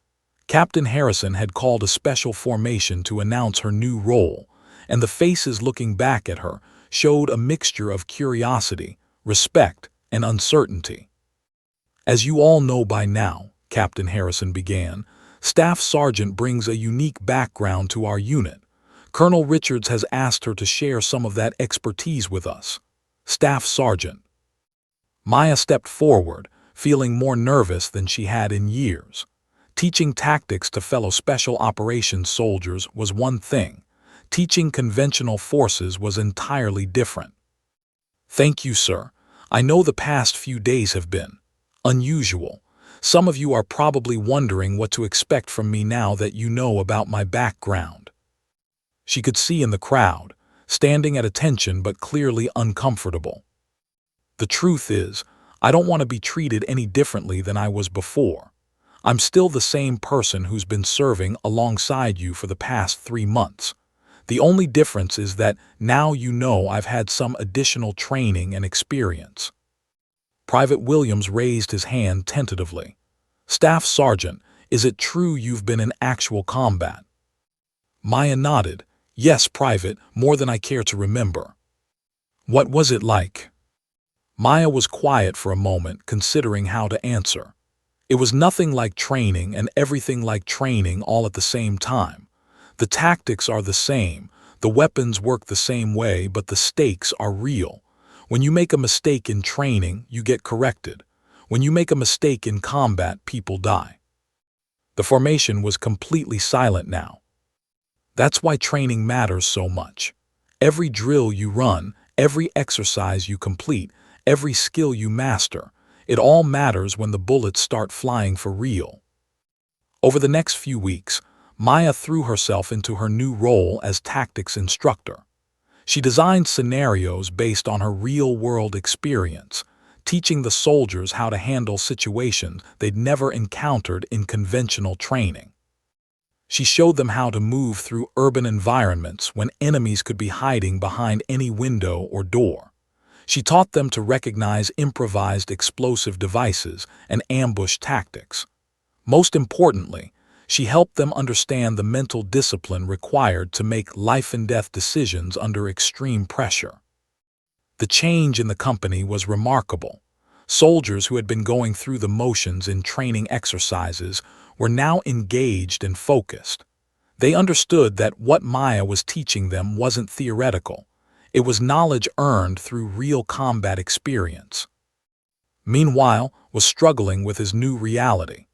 Captain Harrison had called a special formation to announce her new role, and the faces looking back at her showed a mixture of curiosity, respect, and uncertainty. "As you all know by now," Captain Harrison began, "Staff Sergeant brings a unique background to our unit. Colonel Richards has asked her to share some of that expertise with us. Staff Sergeant." Maya stepped forward, feeling more nervous than she had in years. Teaching tactics to fellow special operations soldiers was one thing. Teaching conventional forces was entirely different. "Thank you, sir. I know the past few days have been unusual. Some of you are probably wondering what to expect from me now that you know about my background." She could see in the crowd, standing at attention but clearly uncomfortable. The truth is, I don't want to be treated any differently than I was before. I'm still the same person who's been serving alongside you for the past 3 months. The only difference is that now you know I've had some additional training and experience. Private Williams raised his hand tentatively. Staff Sergeant, is it true you've been in actual combat? Maya nodded. Yes, Private, more than I care to remember. What was it like? Maya was quiet for a moment, considering how to answer. It was nothing like training and everything like training all at the same time. The tactics are the same, the weapons work the same way, but the stakes are real. When you make a mistake in training, you get corrected. When you make a mistake in combat, people die. The formation was completely silent now. That's why training matters so much. Every drill you run, every exercise you complete, every skill you master, it all matters when the bullets start flying for real. Over the next few weeks, Maya threw herself into her new role as tactics instructor. She designed scenarios based on her real-world experience, teaching the soldiers how to handle situations they'd never encountered in conventional training. She showed them how to move through urban environments when enemies could be hiding behind any window or door. She taught them to recognize improvised explosive devices and ambush tactics. Most importantly, she helped them understand the mental discipline required to make life-and-death decisions under extreme pressure. The change in the company was remarkable. Soldiers who had been going through the motions in training exercises were now engaged and focused. They understood that what Maya was teaching them wasn't theoretical. It was knowledge earned through real combat experience. Meanwhile, was struggling with his new reality.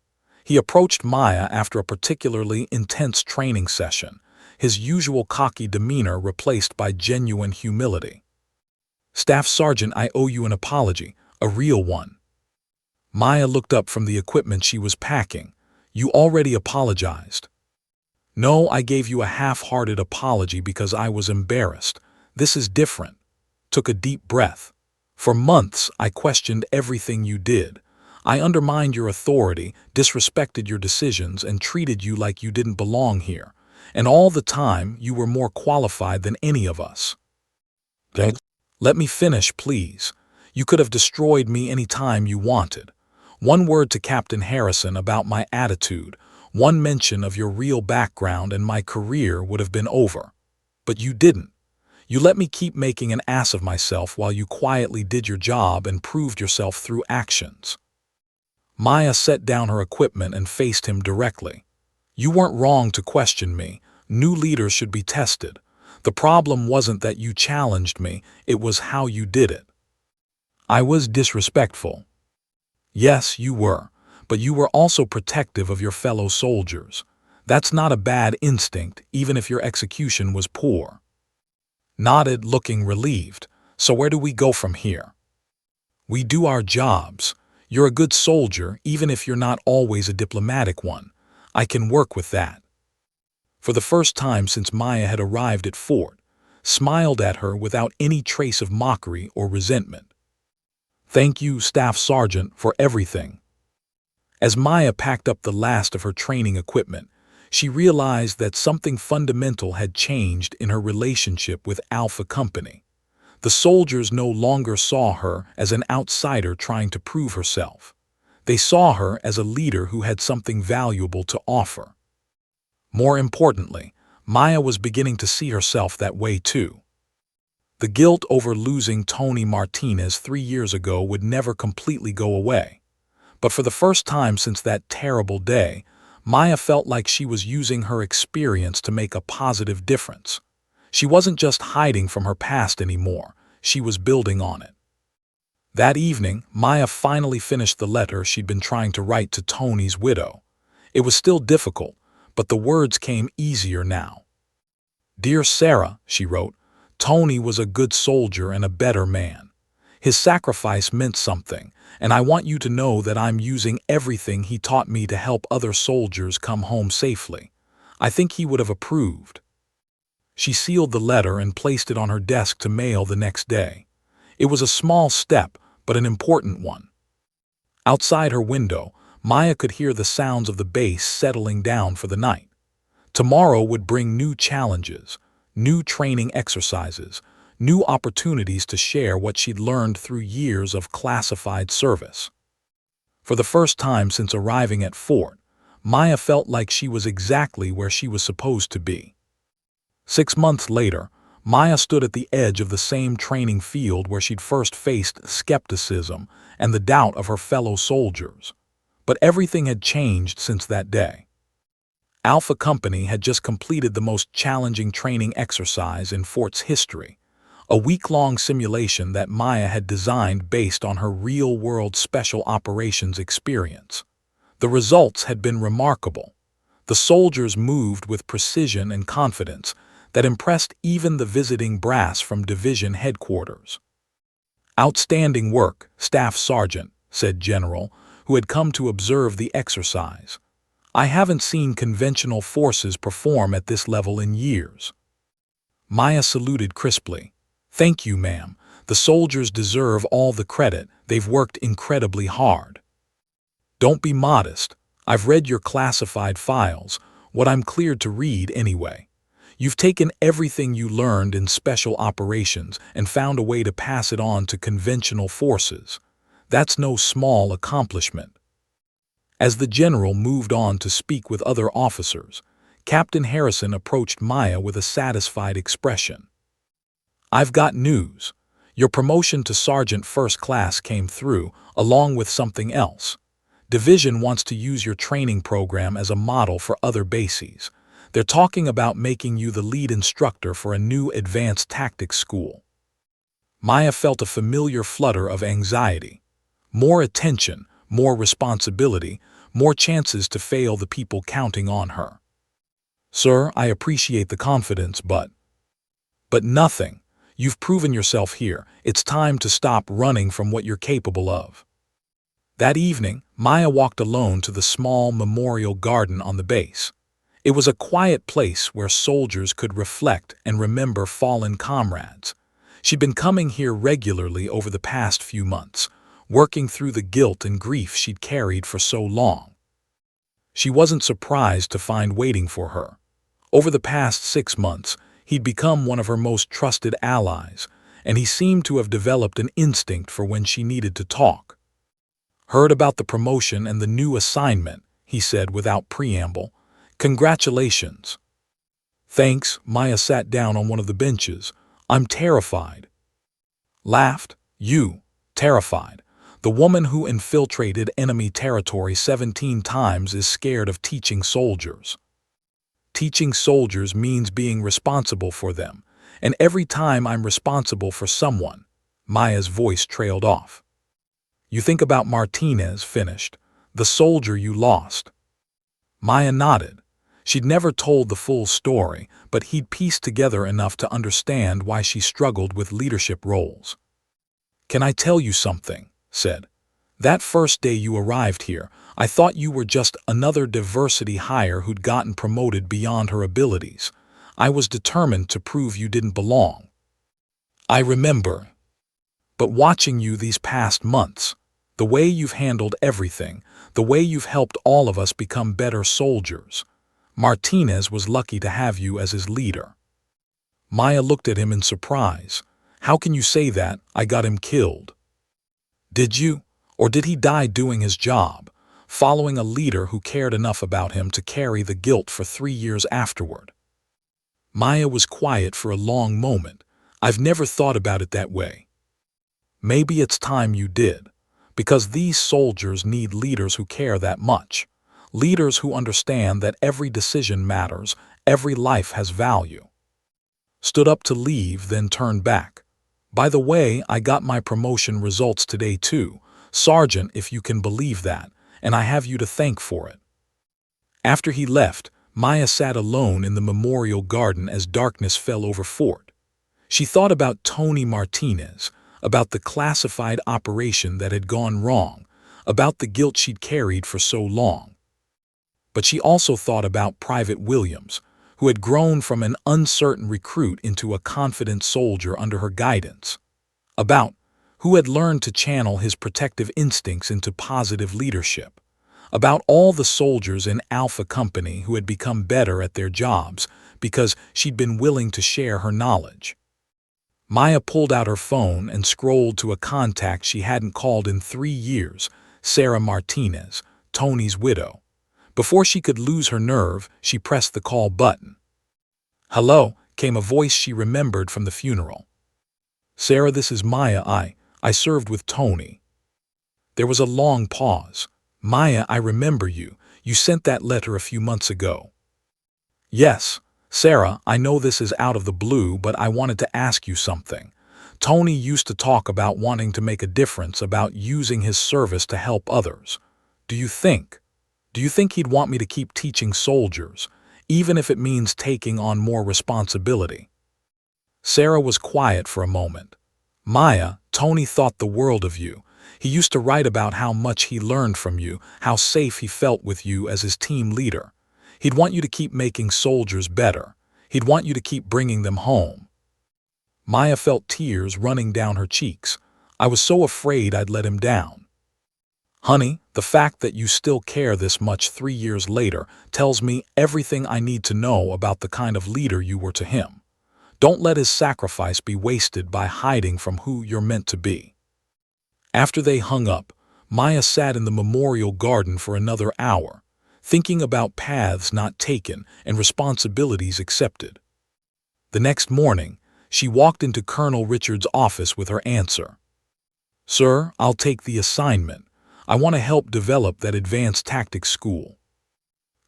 He approached Maya after a particularly intense training session, his usual cocky demeanor replaced by genuine humility. Staff Sergeant, I owe you an apology, a real one. Maya looked up from the equipment she was packing. You already apologized. No, I gave you a half-hearted apology because I was embarrassed. This is different. Took a deep breath. For months, I questioned everything you did. I undermined your authority, disrespected your decisions, and treated you like you didn't belong here. And all the time, you were more qualified than any of us. Thanks. Let me finish, please. You could have destroyed me any time you wanted. One word to Captain Harrison about my attitude, one mention of your real background, and my career would have been over. But you didn't. You let me keep making an ass of myself while you quietly did your job and proved yourself through actions. Maya set down her equipment and faced him directly. You weren't wrong to question me. New leaders should be tested. The problem wasn't that you challenged me, it was how you did it. I was disrespectful. Yes, you were, but you were also protective of your fellow soldiers. That's not a bad instinct, even if your execution was poor. Nodded, looking relieved. So where do we go from here? We do our jobs. You're a good soldier, even if you're not always a diplomatic one. I can work with that. For the first time since Maya had arrived at Fort, smiled at her without any trace of mockery or resentment. Thank you, Staff Sergeant, for everything. As Maya packed up the last of her training equipment, she realized that something fundamental had changed in her relationship with Alpha Company. The soldiers no longer saw her as an outsider trying to prove herself. They saw her as a leader who had something valuable to offer. More importantly, Maya was beginning to see herself that way too. The guilt over losing Tony Martinez 3 years ago would never completely go away. But for the first time since that terrible day, Maya felt like she was using her experience to make a positive difference. She wasn't just hiding from her past anymore, she was building on it. That evening, Maya finally finished the letter she'd been trying to write to Tony's widow. It was still difficult, but the words came easier now. Dear Sarah, she wrote, Tony was a good soldier and a better man. His sacrifice meant something, and I want you to know that I'm using everything he taught me to help other soldiers come home safely. I think he would have approved. She sealed the letter and placed it on her desk to mail the next day. It was a small step, but an important one. Outside her window, Maya could hear the sounds of the base settling down for the night. Tomorrow would bring new challenges, new training exercises, new opportunities to share what she'd learned through years of classified service. For the first time since arriving at Fort, Maya felt like she was exactly where she was supposed to be. 6 months later, Maya stood at the edge of the same training field where she'd first faced skepticism and the doubt of her fellow soldiers. But everything had changed since that day. Alpha Company had just completed the most challenging training exercise in Fort's history, a week-long simulation that Maya had designed based on her real-world special operations experience. The results had been remarkable. The soldiers moved with precision and confidence that impressed even the visiting brass from division headquarters. "Outstanding work, Staff Sergeant," said General, who had come to observe the exercise. "I haven't seen conventional forces perform at this level in years." Maya saluted crisply. "Thank you, ma'am. The soldiers deserve all the credit. They've worked incredibly hard." "Don't be modest. I've read your classified files, what I'm cleared to read anyway. You've taken everything you learned in special operations and found a way to pass it on to conventional forces. That's no small accomplishment." As the general moved on to speak with other officers, Captain Harrison approached Maya with a satisfied expression. "I've got news. Your promotion to Sergeant First Class came through, along with something else. Division wants to use your training program as a model for other bases. They're talking about making you the lead instructor for a new advanced tactics school." Maya felt a familiar flutter of anxiety. More attention, more responsibility, more chances to fail the people counting on her. "Sir, I appreciate the confidence, but nothing. You've proven yourself here. It's time to stop running from what you're capable of." That evening, Maya walked alone to the small memorial garden on the base. It was a quiet place where soldiers could reflect and remember fallen comrades. She'd been coming here regularly over the past few months, working through the guilt and grief she'd carried for so long. She wasn't surprised to find waiting for her. Over the past 6 months, he'd become one of her most trusted allies, and he seemed to have developed an instinct for when she needed to talk. "Heard about the promotion and the new assignment," he said without preamble. "Congratulations." "Thanks." Maya sat down on one of the benches. "I'm terrified." Laughed. "You? Terrified? The woman who infiltrated enemy territory 17 times is scared of teaching soldiers." "Teaching soldiers means being responsible for them, and every time I'm responsible for someone." Maya's voice trailed off. "You think about Martinez," finished, "the soldier you lost." Maya nodded. She'd never told the full story, but he'd pieced together enough to understand why she struggled with leadership roles. "Can I tell you something?" said. "That first day you arrived here, I thought you were just another diversity hire who'd gotten promoted beyond her abilities. I was determined to prove you didn't belong." "I remember. But watching you these past months, the way you've handled everything, the way you've helped all of us become better soldiers. Martinez was lucky to have you as his leader." Maya looked at him in surprise. "How can you say that? I got him killed." "Did you? Or did he die doing his job, following a leader who cared enough about him to carry the guilt for 3 years afterward?" Maya was quiet for a long moment. "I've never thought about it that way." "Maybe it's time you did, because these soldiers need leaders who care that much. Leaders who understand that every decision matters, every life has value." Stood up to leave, then turned back. "By the way, I got my promotion results today too, Sergeant, if you can believe that, and I have you to thank for it." After he left, Maya sat alone in the memorial garden as darkness fell over Fort. She thought about Tony Martinez, about the classified operation that had gone wrong, about the guilt she'd carried for so long. But she also thought about Private Williams, who had grown from an uncertain recruit into a confident soldier under her guidance. About who had learned to channel his protective instincts into positive leadership. About all the soldiers in Alpha Company who had become better at their jobs because she'd been willing to share her knowledge. Maya pulled out her phone and scrolled to a contact she hadn't called in 3 years, Sarah Martinez, Tony's widow. Before she could lose her nerve, she pressed the call button. "Hello," came a voice she remembered from the funeral. "Sarah, this is Maya. I served with Tony." There was a long pause. "Maya, I remember you. You sent that letter a few months ago." "Yes, Sarah, I know this is out of the blue, but I wanted to ask you something. Tony used to talk about wanting to make a difference, about using his service to help others. Do you think he'd want me to keep teaching soldiers, even if it means taking on more responsibility?" Sarah was quiet for a moment. "Maya, Tony thought the world of you. He used to write about how much he learned from you, how safe he felt with you as his team leader. He'd want you to keep making soldiers better. He'd want you to keep bringing them home." Maya felt tears running down her cheeks. "I was so afraid I'd let him down." "Honey, the fact that you still care this much 3 years later tells me everything I need to know about the kind of leader you were to him. Don't let his sacrifice be wasted by hiding from who you're meant to be." After they hung up, Maya sat in the memorial garden for another hour, thinking about paths not taken and responsibilities accepted. The next morning, she walked into Colonel Richard's office with her answer. "Sir, I'll take the assignment. I want to help develop that advanced tactics school."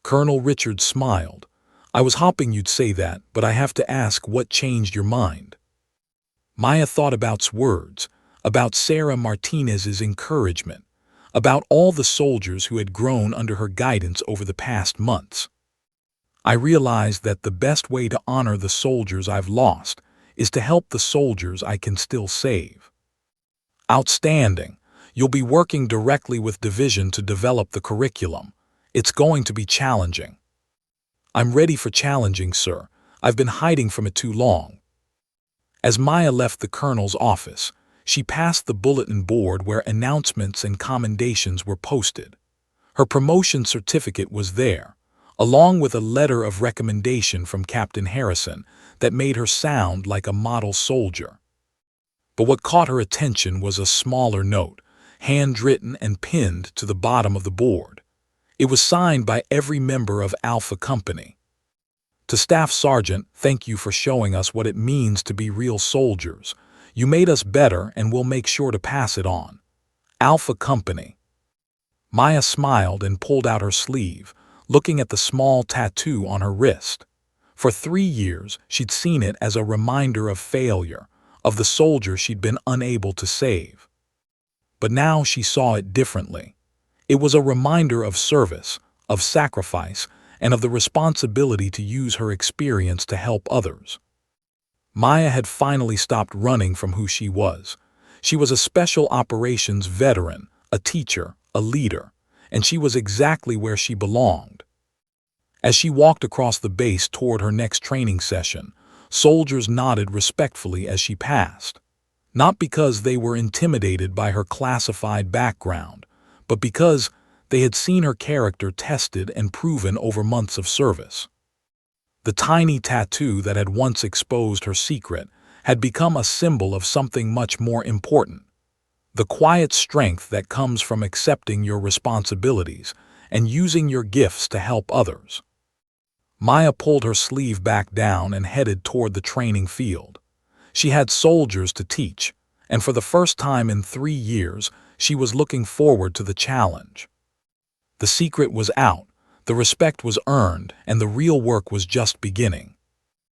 Colonel Richard smiled. "I was hoping you'd say that, but I have to ask, what changed your mind?" Maya thought about's words, about Sarah Martinez's encouragement, about all the soldiers who had grown under her guidance over the past months. "I realized that the best way to honor the soldiers I've lost is to help the soldiers I can still save." "Outstanding. You'll be working directly with Division to develop the curriculum. It's going to be challenging." "I'm ready for challenging, sir. I've been hiding from it too long." As Maya left the colonel's office, she passed the bulletin board where announcements and commendations were posted. Her promotion certificate was there, along with a letter of recommendation from Captain Harrison that made her sound like a model soldier. But what caught her attention was a smaller note, handwritten and pinned to the bottom of the board. It was signed by every member of Alpha Company. "To Staff Sergeant, thank you for showing us what it means to be real soldiers. You made us better, and we'll make sure to pass it on. Alpha Company." Maya smiled and pulled out her sleeve, looking at the small tattoo on her wrist. For 3 years, she'd seen it as a reminder of failure, of the soldier she'd been unable to save. But now she saw it differently. It was a reminder of service, of sacrifice, and of the responsibility to use her experience to help others. Maya had finally stopped running from who she was. She was a special operations veteran, a teacher, a leader, and she was exactly where she belonged. As she walked across the base toward her next training session, soldiers nodded respectfully as she passed. Not because they were intimidated by her classified background, but because they had seen her character tested and proven over months of service. The tiny tattoo that had once exposed her secret had become a symbol of something much more important: the quiet strength that comes from accepting your responsibilities and using your gifts to help others. Maya pulled her sleeve back down and headed toward the training field. She had soldiers to teach, and for the first time in 3 years, she was looking forward to the challenge. The secret was out, the respect was earned, and the real work was just beginning.